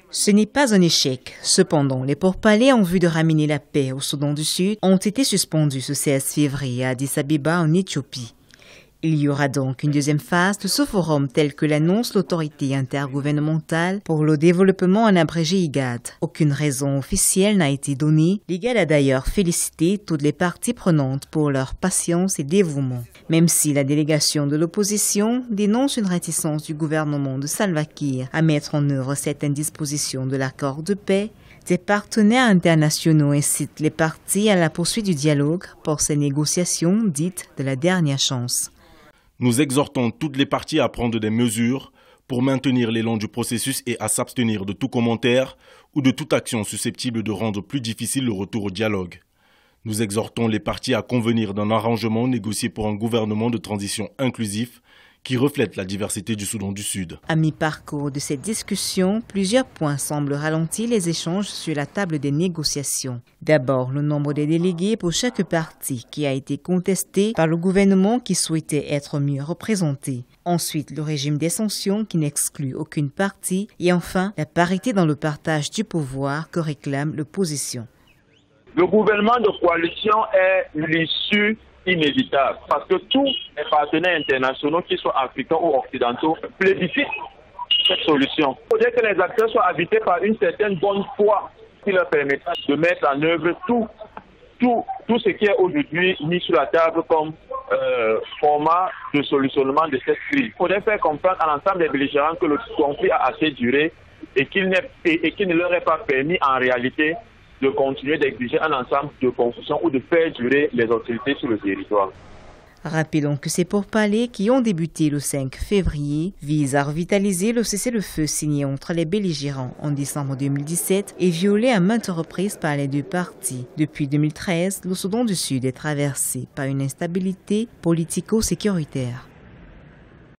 Ce n'est pas un échec. Cependant, les pourparlers en vue de ramener la paix au Soudan du Sud ont été suspendus ce 16 février à Addis Abeba en Éthiopie. Il y aura donc une deuxième phase de ce forum tel que l'annonce l'autorité intergouvernementale pour le développement en abrégé IGAD. Aucune raison officielle n'a été donnée. L'IGAD a d'ailleurs félicité toutes les parties prenantes pour leur patience et dévouement. Même si la délégation de l'opposition dénonce une réticence du gouvernement de Salva Kiir à mettre en œuvre certaines dispositions de l'accord de paix, des partenaires internationaux incitent les parties à la poursuite du dialogue pour ces négociations dites de la dernière chance. Nous exhortons toutes les parties à prendre des mesures pour maintenir l'élan du processus et à s'abstenir de tout commentaire ou de toute action susceptible de rendre plus difficile le retour au dialogue. Nous exhortons les parties à convenir d'un arrangement négocié pour un gouvernement de transition inclusif qui reflète la diversité du Soudan du Sud. À mi-parcours de cette discussion, plusieurs points semblent ralentir les échanges sur la table des négociations. D'abord, le nombre des délégués pour chaque parti qui a été contesté par le gouvernement qui souhaitait être mieux représenté. Ensuite, le régime des sanctions qui n'exclut aucune partie. Et enfin, la parité dans le partage du pouvoir que réclame l'opposition. Le gouvernement de coalition est l'issue inévitable parce que tous les partenaires internationaux, qu'ils soient africains ou occidentaux, plébiscitent cette solution. Il faudrait que les acteurs soient habités par une certaine bonne foi qui leur permettra de mettre en œuvre tout ce qui est aujourd'hui mis sur la table comme format de solutionnement de cette crise. Il faudrait faire comprendre à l'ensemble des belligérants que le conflit a assez duré et qu'il ne leur est pas permis en réalité de continuer d'exiger un ensemble de concessions ou de faire durer les hostilités sur le territoire. Rappelons que ces pourparlers qui ont débuté le 5 février visent à revitaliser le cessez-le-feu signé entre les belligérants en décembre 2017 et violé à maintes reprises par les deux parties. Depuis 2013, le Soudan du Sud est traversé par une instabilité politico-sécuritaire.